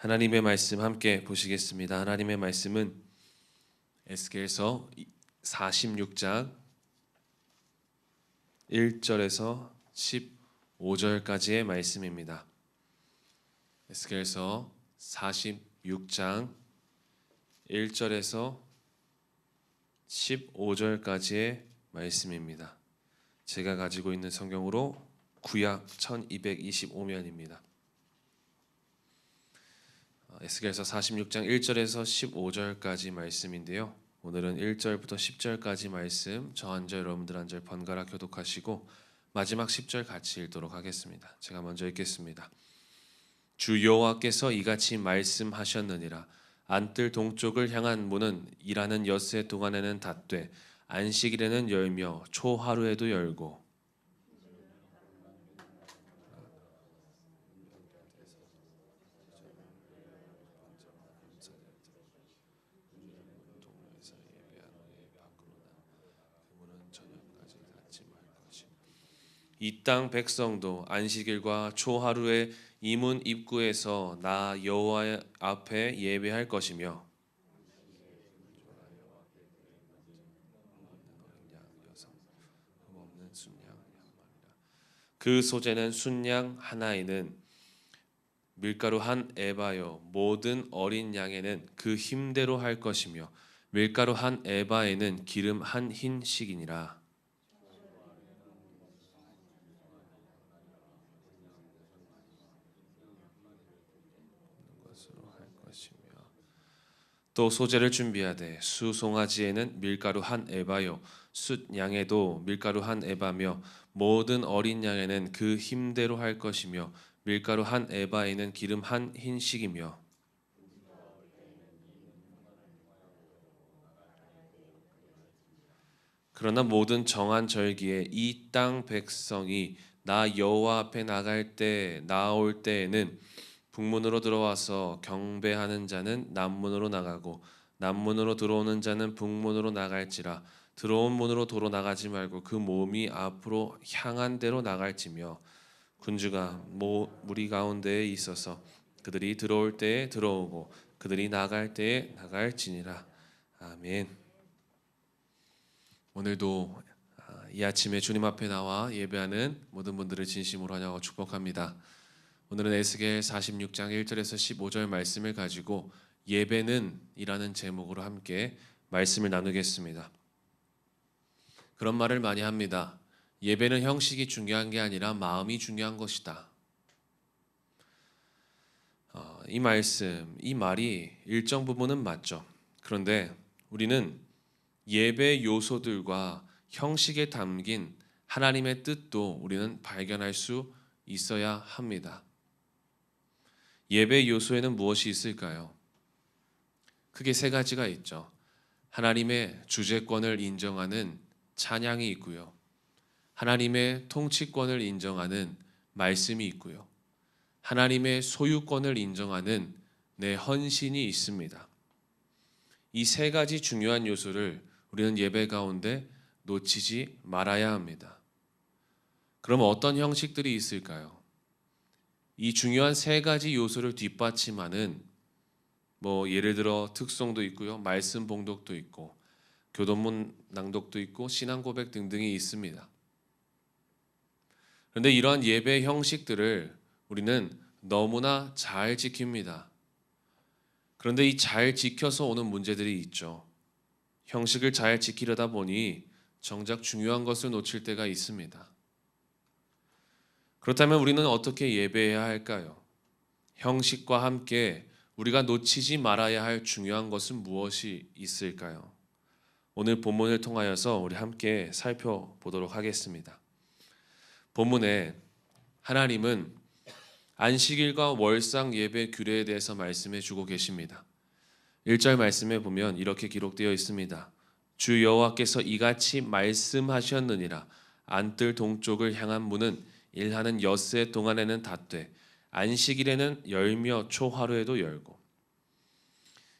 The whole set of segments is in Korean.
하나님의 말씀 함께 보시겠습니다. 하나님의 말씀은 에스겔서 46장 1절에서 15절까지의 말씀입니다. 에스겔서 46장 1절에서 15절까지의 말씀입니다. 제가 가지고 있는 성경으로 구약 1225면입니다. 에스겔서 46장 1절에서 15절까지 말씀인데요. 오늘은 1절부터 10절까지 말씀 저 한 절 여러분들 한 절 번갈아 교독하시고 마지막 10절 같이 읽도록 하겠습니다. 제가 먼저 읽겠습니다. 주 여호와께서 이같이 말씀하셨느니라. 안뜰 동쪽을 향한 문은 일하는 엿새 동안에는 닫되 안식일에는 열며 초하루에도 열고 이 땅 백성도 안식일과 초하루에 이 문 입구에서 나 여호와 앞에 예배할 것이며 그 소재는 순양 하나에는 밀가루 한 에바요 모든 어린 양에는 그 힘대로 할 것이며 밀가루 한 에바에는 기름 한 흰씩이니라. 또 소재를 준비하되 수 송아지에는 밀가루 한 에바요 숫 양에도 밀가루 한 에바며 모든 어린 양에는 그 힘대로 할 것이며 밀가루 한 에바에는 기름 한 흰씩이며 그러나 모든 정한 절기에 이 땅 백성이 나 여호와 앞에 나올 때에는 북문으로 들어와서 경배하는 자는 남문으로 나가고 남문으로 들어오는 자는 북문으로 나갈지라. 들어온 문으로 도로 나가지 말고 그 몸이 앞으로 향한 대로 나갈지며 군주가 무리 가운데에 있어서 그들이 들어올 때에 들어오고 그들이 나갈 때에 나갈지니라. 아멘. 오늘도 이 아침에 주님 앞에 나와 예배하는 모든 분들을 진심으로 환영하고 축복합니다. 오늘은 에스겔 46장 1절에서 15절 말씀을 가지고 예배는 이라는 제목으로 함께 말씀을 나누겠습니다. 그런 말을 많이 합니다. 예배는 형식이 중요한 게 아니라 마음이 중요한 것이다. 이 말씀, 이 말이 일정 부분은 맞죠. 그런데 우리는 예배 요소들과 형식에 담긴 하나님의 뜻도 우리는 발견할 수 있어야 합니다. 예배 요소에는 무엇이 있을까요? 크게 세 가지가 있죠. 하나님의 주재권을 인정하는 찬양이 있고요. 하나님의 통치권을 인정하는 말씀이 있고요. 하나님의 소유권을 인정하는 내 헌신이 있습니다. 이 세 가지 중요한 요소를 우리는 예배 가운데 놓치지 말아야 합니다. 그럼 어떤 형식들이 있을까요? 이 중요한 세 가지 요소를 뒷받침하는 예를 들어 특송도 있고요. 말씀 봉독도 있고 교도문 낭독도 있고 신앙 고백 등등이 있습니다. 그런데 이러한 예배 형식들을 우리는 너무나 잘 지킵니다. 그런데 이 잘 지켜서 오는 문제들이 있죠. 형식을 잘 지키려다 보니 정작 중요한 것을 놓칠 때가 있습니다. 그렇다면 우리는 어떻게 예배해야 할까요? 형식과 함께 우리가 놓치지 말아야 할 중요한 것은 무엇이 있을까요? 오늘 본문을 통하여서 우리 함께 살펴보도록 하겠습니다. 본문에 하나님은 안식일과 월상 예배 규례에 대해서 말씀해 주고 계십니다. 1절 말씀에 보면 이렇게 기록되어 있습니다. 주 여호와께서 이같이 말씀하셨느니라. 안뜰 동쪽을 향한 문은 일하는 엿새 동안에는 닫되 안식일에는 열며 초하루에도 열고.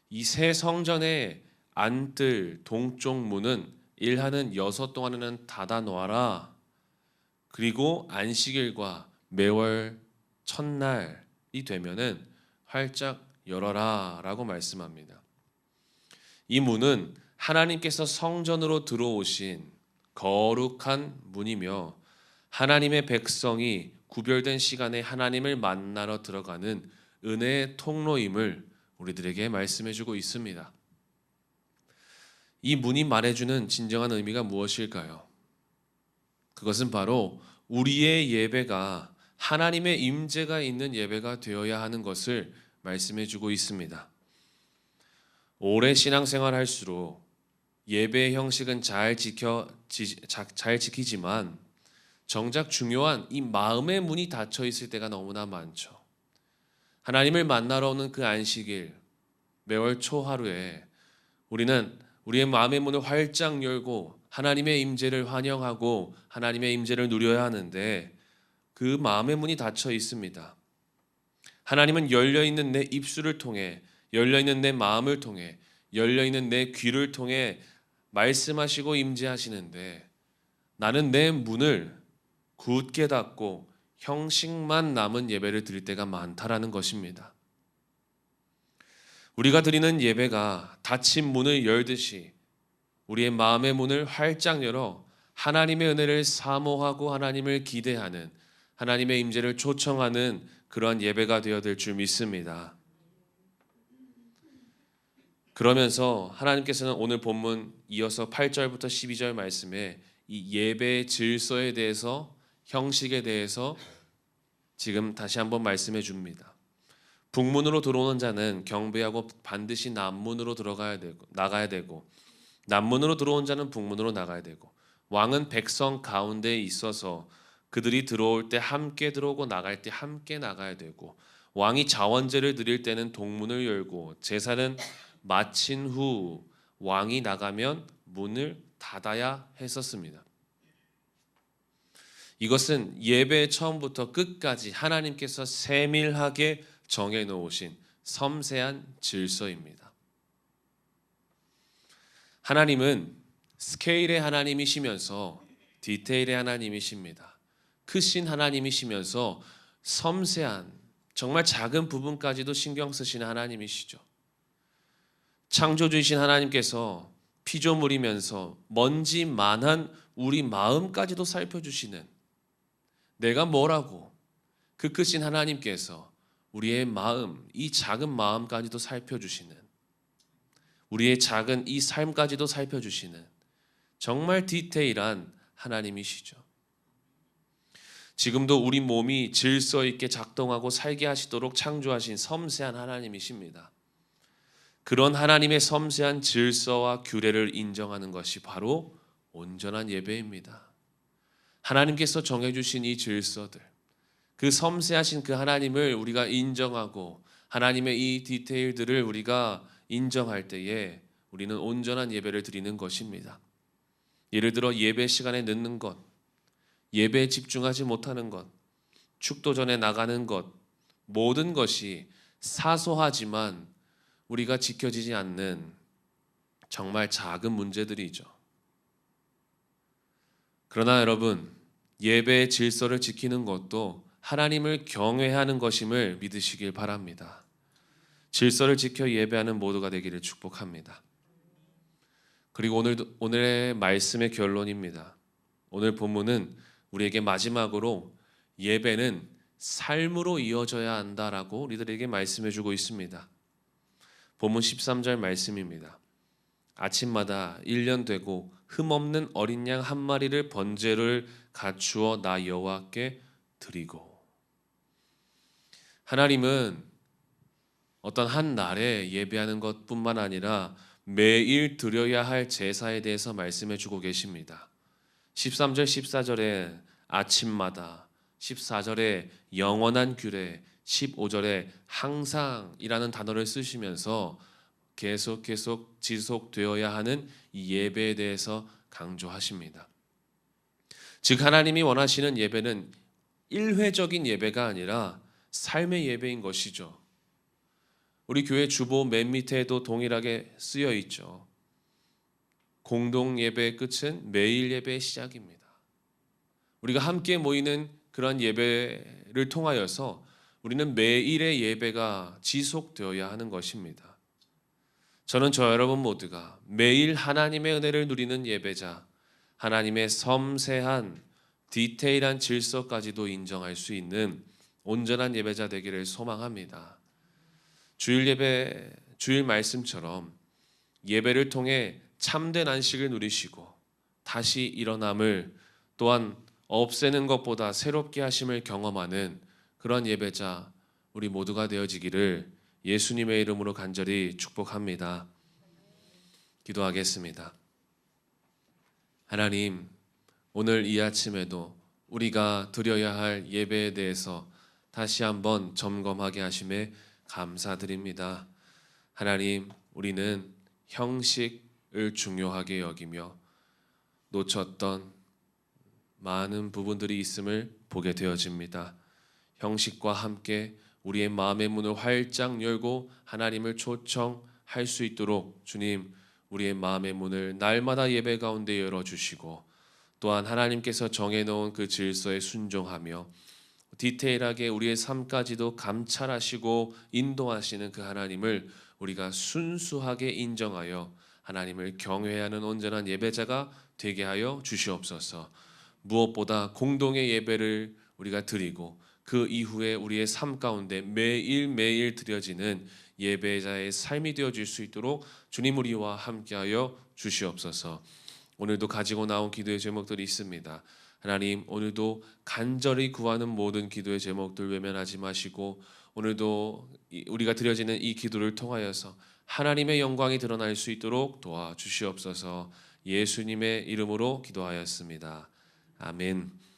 이 새 성전의 안뜰 동쪽 문은 일하는 여섯 동안에는 닫아 놓아라. 그리고 안식일과 매월 첫날이 되면은 활짝 열어라 라고 말씀합니다. 이 문은 하나님께서 성전으로 들어오신 거룩한 문이며 하나님의 백성이 구별된 시간에 하나님을 만나러 들어가는 은혜의 통로임을 우리들에게 말씀해주고 있습니다. 이 문이 말해주는 진정한 의미가 무엇일까요? 그것은 바로 우리의 예배가 하나님의 임재가 있는 예배가 되어야 하는 것을 말씀해주고 있습니다. 오래 신앙생활 할수록 예배의 형식은 잘 지키지만 정작 중요한 이 마음의 문이 닫혀 있을 때가 너무나 많죠. 하나님을 만나러 오는 그 안식일, 매월 초하루에 우리는 우리의 마음의 문을 활짝 열고 하나님의 임재를 환영하고 하나님의 임재를 누려야 하는데 그 마음의 문이 닫혀 있습니다. 하나님은 열려있는 내 입술을 통해, 열려있는 내 마음을 통해, 열려있는 내 귀를 통해 말씀하시고 임재하시는데 나는 내 문을 굳게 닫고 형식만 남은 예배를 드릴 때가 많다라는 것입니다. 우리가 드리는 예배가 닫힌 문을 열듯이 우리의 마음의 문을 활짝 열어 하나님의 은혜를 사모하고 하나님을 기대하는, 하나님의 임재를 초청하는 그러한 예배가 되어야 될 줄 믿습니다. 그러면서 하나님께서는 오늘 본문 이어서 8절부터 12절 말씀에 이 예배의 질서에 대해서, 형식에 대해서 지금 다시 한번 말씀해 줍니다. 북문으로 들어오는 자는 경배하고 반드시 남문으로 나가야 되고 남문으로 들어온 자는 북문으로 나가야 되고 왕은 백성 가운데에 있어서 그들이 들어올 때 함께 들어오고 나갈 때 함께 나가야 되고 왕이 자원제를 드릴 때는 동문을 열고 제사는 마친 후 왕이 나가면 문을 닫아야 했었습니다. 이것은 예배의 처음부터 끝까지 하나님께서 세밀하게 정해놓으신 섬세한 질서입니다. 하나님은 스케일의 하나님이시면서 디테일의 하나님이십니다. 크신 하나님이시면서 섬세한 정말 작은 부분까지도 신경 쓰시는 하나님이시죠. 창조주이신 하나님께서 피조물이면서 먼지만한 우리 마음까지도 살펴주시는, 내가 뭐라고 그 크신 하나님께서 우리의 마음, 이 작은 마음까지도 살펴주시는, 우리의 작은 이 삶까지도 살펴주시는 정말 디테일한 하나님이시죠. 지금도 우리 몸이 질서 있게 작동하고 살게 하시도록 창조하신 섬세한 하나님이십니다. 그런 하나님의 섬세한 질서와 규례를 인정하는 것이 바로 온전한 예배입니다. 하나님께서 정해주신 이 질서들, 그 섬세하신 그 하나님을 우리가 인정하고 하나님의 이 디테일들을 우리가 인정할 때에 우리는 온전한 예배를 드리는 것입니다. 예를 들어 예배 시간에 늦는 것, 예배에 집중하지 못하는 것, 축도 전에 나가는 것, 모든 것이 사소하지만 우리가 지켜지지 않는 정말 작은 문제들이죠. 그러나 여러분, 예배의 질서를 지키는 것도 하나님을 경외하는 것임을 믿으시길 바랍니다. 질서를 지켜 예배하는 모두가 되기를 축복합니다. 그리고 오늘의 말씀의 결론입니다. 오늘 본문은 우리에게 마지막으로 예배는 삶으로 이어져야 한다라고 우리들에게 말씀해주고 있습니다. 본문 13절 말씀입니다. 아침마다 1년 되고 흠없는 어린 양 한 마리를 번제를 갖추어 나 여호와께 드리고. 하나님은 어떤 한 날에 예배하는 것뿐만 아니라 매일 드려야 할 제사에 대해서 말씀해 주고 계십니다. 13절 14절에 아침마다, 14절에 영원한 규례, 15절에 항상이라는 단어를 쓰시면서 계속 지속되어야 하는 이 예배에 대해서 강조하십니다. 즉 하나님이 원하시는 예배는 일회적인 예배가 아니라 삶의 예배인 것이죠. 우리 교회 주보 맨 밑에도 동일하게 쓰여 있죠. 공동 예배의 끝은 매일 예배의 시작입니다. 우리가 함께 모이는 그런 예배를 통하여서 우리는 매일의 예배가 지속되어야 하는 것입니다. 저는 저 여러분 모두가 매일 하나님의 은혜를 누리는 예배자, 하나님의 섬세한 디테일한 질서까지도 인정할 수 있는 온전한 예배자 되기를 소망합니다. 주일 예배, 주일 말씀처럼 예배를 통해 참된 안식을 누리시고 다시 일어남을 또한 없애는 것보다 새롭게 하심을 경험하는 그런 예배자 우리 모두가 되어지기를 예수님의 이름으로 간절히 축복합니다. 기도하겠습니다. 하나님, 오늘 이 아침에도 우리가 드려야 할 예배에 대해서 다시 한번 점검하게 하심에 감사드립니다. 하나님, 우리는 형식을 중요하게 여기며 놓쳤던 많은 부분들이 있음을 보게 되어집니다. 형식과 함께 우리의 마음의 문을 활짝 열고 하나님을 초청할 수 있도록 주님, 우리의 마음의 문을 날마다 예배 가운데 열어주시고 또한 하나님께서 정해놓은 그 질서에 순종하며 디테일하게 우리의 삶까지도 감찰하시고 인도하시는 그 하나님을 우리가 순수하게 인정하여 하나님을 경외하는 온전한 예배자가 되게 하여 주시옵소서. 무엇보다 공동의 예배를 우리가 드리고 그 이후에 우리의 삶 가운데 매일매일 드려지는 예배자의 삶이 되어질 수 있도록 주님 우리와 함께하여 주시옵소서. 오늘도 가지고 나온 기도의 제목들이 있습니다. 하나님, 오늘도 간절히 구하는 모든 기도의 제목들 외면하지 마시고 오늘도 우리가 드려지는 이 기도를 통하여서 하나님의 영광이 드러날 수 있도록 도와주시옵소서. 예수님의 이름으로 기도하였습니다. 아멘.